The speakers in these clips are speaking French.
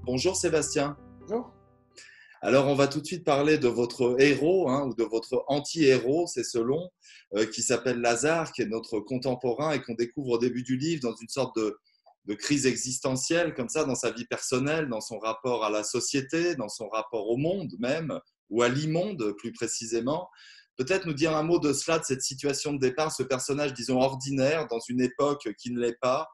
Bonjour Sébastien. Bonjour. Alors on va tout de suite parler de votre héros ou de votre anti-héros, c'est selon, qui s'appelle Lazare, qui est notre contemporain et qu'on découvre au début du livre dans une sorte de crise existentielle, comme ça, dans sa vie personnelle, dans son rapport à la société, dans son rapport au monde même, ou à l'immonde plus précisément. Peut-être nous dire un mot de cela, de cette situation de départ, ce personnage, disons, ordinaire, dans une époque qui ne l'est pas,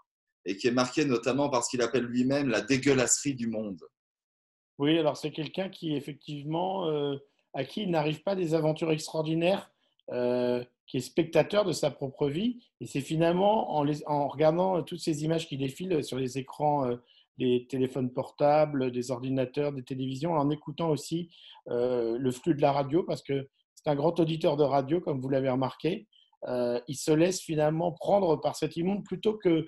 et qui est marquée notamment par ce qu'il appelle lui-même la dégueulasserie du monde. Oui, alors c'est quelqu'un qui effectivement, à qui il n'arrive pas des aventures extraordinaires, qui est spectateur de sa propre vie. Et c'est finalement en regardant toutes ces images qui défilent sur les écrans des téléphones portables, des ordinateurs, des télévisions, en écoutant aussi le flux de la radio, parce que c'est un grand auditeur de radio, comme vous l'avez remarqué. Il se laisse finalement prendre par cet immonde plutôt que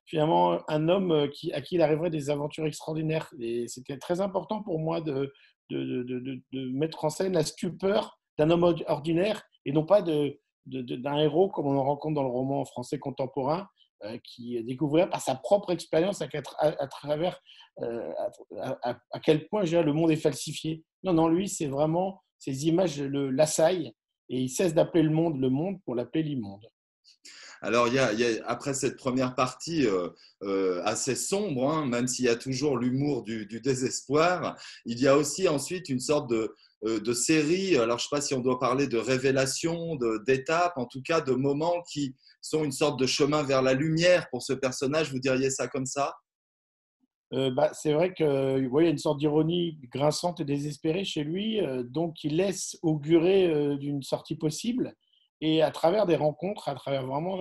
finalement un homme à qui il arriverait des aventures extraordinaires. Et c'était très important pour moi de mettre en scène la stupeur d'un homme ordinaire et non pas d'un héros comme on le rencontre dans le roman français contemporain, qui découvrait par sa propre expérience à travers à quel point le monde est falsifié. Non, non, lui, c'est vraiment ces images l'assaillent et il cesse d'appeler le monde pour l'appeler l'immonde. Alors, après cette première partie assez sombre, même s'il y a toujours l'humour du désespoir, il y a aussi ensuite une sorte de série, alors je ne sais pas si on doit parler de révélation, d'étapes, en tout cas de moments qui sont une sorte de chemin vers la lumière pour ce personnage, vous diriez ça comme ça? C'est vrai qu'il y a une sorte d'ironie grinçante et désespérée chez lui, donc il laisse augurer d'une sortie possible. Et à travers des rencontres, à travers vraiment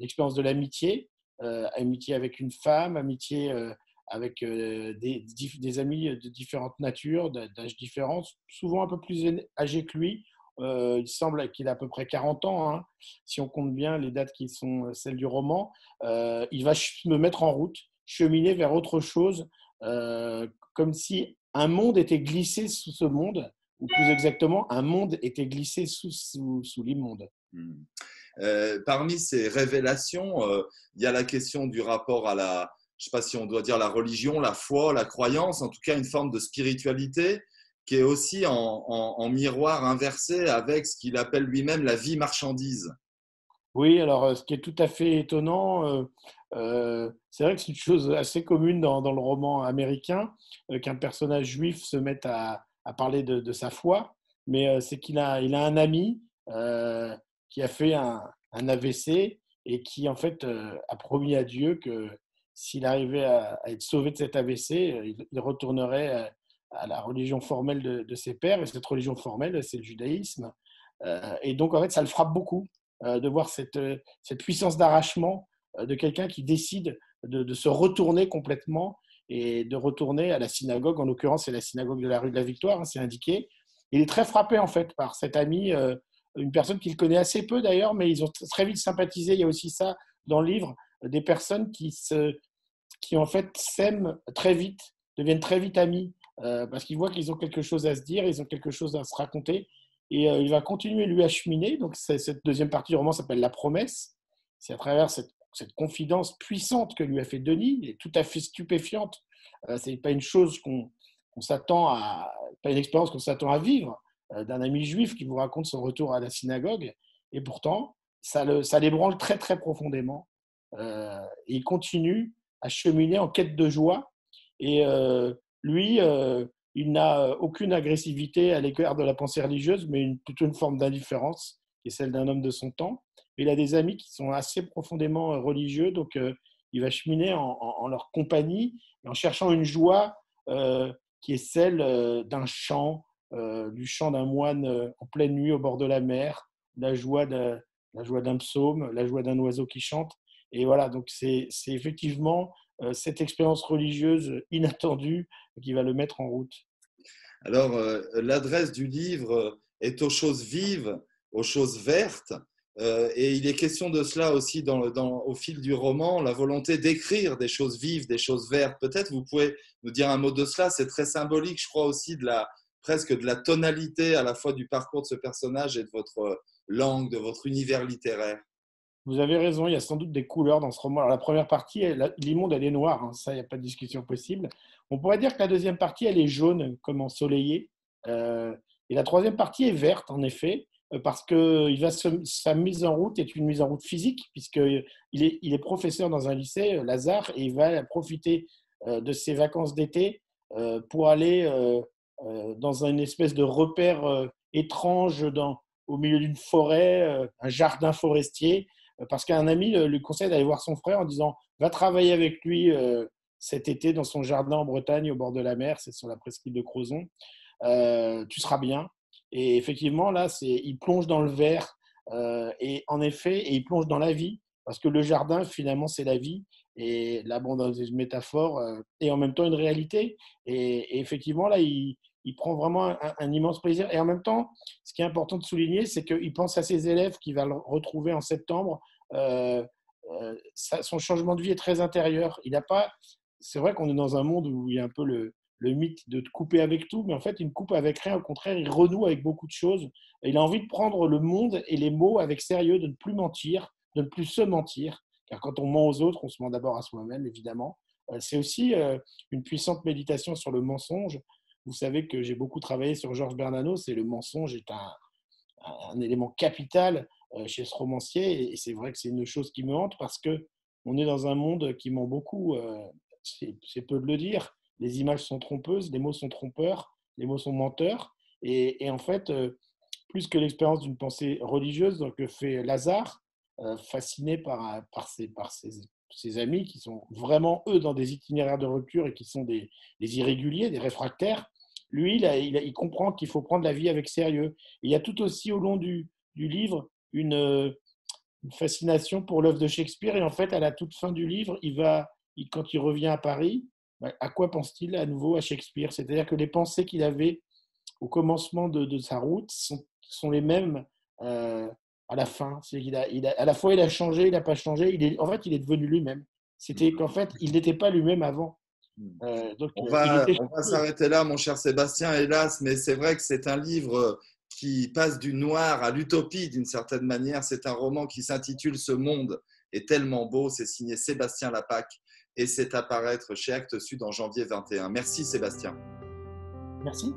l'expérience de l'amitié, amitié avec une femme, amitié avec des amis de différentes natures, d'âges différents, souvent un peu plus âgés que lui. Il semble qu'il a à peu près 40 ans, hein, si on compte bien les dates qui sont celles du roman. Il va me mettre en route, cheminer vers autre chose, comme si un monde était glissé sous ce monde, ou plus exactement, un monde était glissé sous l'immonde. Hmm. Parmi ces révélations, il y a la question du rapport à je ne sais pas si on doit dire la religion, la foi, la croyance, en tout cas une forme de spiritualité qui est aussi en miroir inversé avec ce qu'il appelle lui-même la vie marchandise. Oui, alors ce qui est tout à fait étonnant, c'est vrai que c'est une chose assez commune dans le roman américain, qu'un personnage juif se mette à parler de sa foi, mais c'est il a un ami qui a fait un AVC et qui en fait a promis à Dieu que s'il arrivait à être sauvé de cet AVC, il retournerait à la religion formelle de ses pères, et cette religion formelle, c'est le judaïsme. Et donc en fait, ça le frappe beaucoup de voir cette puissance d'arrachement de quelqu'un qui décide de se retourner complètement et de retourner à la synagogue. En l'occurrence, c'est la synagogue de la rue de la Victoire, hein, c'est indiqué. Il est très frappé en fait par cet ami, une personne qu'il connaît assez peu d'ailleurs, mais ils ont très vite sympathisé. Il y a aussi ça dans le livre, des personnes qui en fait s'aiment très vite, deviennent très vite amis, parce qu'ils voient qu'ils ont quelque chose à se dire, ils ont quelque chose à se raconter. Et il va continuer, lui, à cheminer. Donc, cette deuxième partie du roman s'appelle La promesse. C'est à travers cette confidence puissante que lui a fait Denis, et tout à fait stupéfiante. Ce n'est pas une chose qu'on s'attend à, pas une expérience qu'on s'attend à vivre, d'un ami juif qui vous raconte son retour à la synagogue. Et pourtant, ça l'ébranle très, très profondément. Et il continue à cheminer en quête de joie. Et lui, il n'a aucune agressivité à l'égard de la pensée religieuse, mais plutôt une forme d'indifférence, qui est celle d'un homme de son temps. Il a des amis qui sont assez profondément religieux, donc il va cheminer en leur compagnie, et en cherchant une joie qui est celle d'un chant, du chant d'un moine en pleine nuit au bord de la mer, la joie d'un psaume, la joie d'un oiseau qui chante. Et voilà, donc c'est effectivement cette expérience religieuse inattendue qui va le mettre en route. Alors, l'adresse du livre est aux choses vives, aux choses vertes, et il est question de cela aussi au fil du roman, la volonté d'écrire des choses vives, des choses vertes. Peut-être vous pouvez nous dire un mot de cela, c'est très symbolique, je crois aussi presque de la tonalité à la fois du parcours de ce personnage et de votre langue, de votre univers littéraire. Vous avez raison, il y a sans doute des couleurs dans ce roman. Alors, la première partie, l'immonde, elle est noire, hein, ça, il n'y a pas de discussion possible. On pourrait dire que la deuxième partie, elle est jaune, comme ensoleillée. Euh, et la troisième partie est verte, en effet, parce que sa mise en route est une mise en route physique, puisqu'il est professeur dans un lycée, Lazare, et il va profiter de ses vacances d'été pour aller dans une espèce de repère étrange au milieu d'une forêt, un jardin forestier parce qu'un ami lui conseille d'aller voir son frère en disant va travailler avec lui cet été dans son jardin en Bretagne au bord de la mer, c'est sur la presqu'île de Crozon, tu seras bien. Et effectivement, là, il plonge dans le vert et en effet, et il plonge dans la vie parce que le jardin, finalement, c'est la vie. Et là, bon, dans une métaphore et en même temps une réalité. Et effectivement, là, il prend vraiment un immense plaisir. Et en même temps, ce qui est important de souligner, c'est qu'il pense à ses élèves qu'il va le retrouver en septembre. Euh, Son changement de vie est très intérieur. Il n'a pas. C'est vrai qu'on est dans un monde où il y a un peu le mythe de te couper avec tout, mais en fait, il ne coupe avec rien. Au contraire, il renoue avec beaucoup de choses. Et il a envie de prendre le monde et les mots avec sérieux, de ne plus mentir, de ne plus se mentir. Car quand on ment aux autres, on se ment d'abord à soi-même, évidemment. C'est aussi une puissante méditation sur le mensonge. Vous savez que j'ai beaucoup travaillé sur Georges Bernanos et le mensonge est un élément capital chez ce romancier. Et c'est vrai que c'est une chose qui me hante parce que on est dans un monde qui ment beaucoup. C'est peu de le dire. Les images sont trompeuses, les mots sont trompeurs, les mots sont menteurs. Et en fait, plus que l'expérience d'une pensée religieuse que fait Lazare, fasciné par ses amis qui sont vraiment, eux, dans des itinéraires de rupture et qui sont des irréguliers, des réfractaires, lui, il comprend qu'il faut prendre la vie avec sérieux. Et il y a tout aussi au long du livre une fascination pour l'œuvre de Shakespeare. Et en fait, à la toute fin du livre, quand il revient à Paris, à quoi pense-t-il à nouveau à Shakespeare? C'est-à-dire que les pensées qu'il avait au commencement de sa route sont les mêmes à la fin. À la fois, il a changé, il n'a pas changé. En fait, il est devenu lui-même. C'était qu'en fait, il n'était pas lui-même avant. Donc, On il va, était on va s'arrêter là, mon cher Sébastien, hélas, mais c'est vrai que c'est un livre qui passe du noir à l'utopie d'une certaine manière. C'est un roman qui s'intitule Ce monde est tellement beau. C'est signé Sébastien Lapac et c'est à paraître chez Actes Sud en janvier 21. Merci Sébastien. Merci.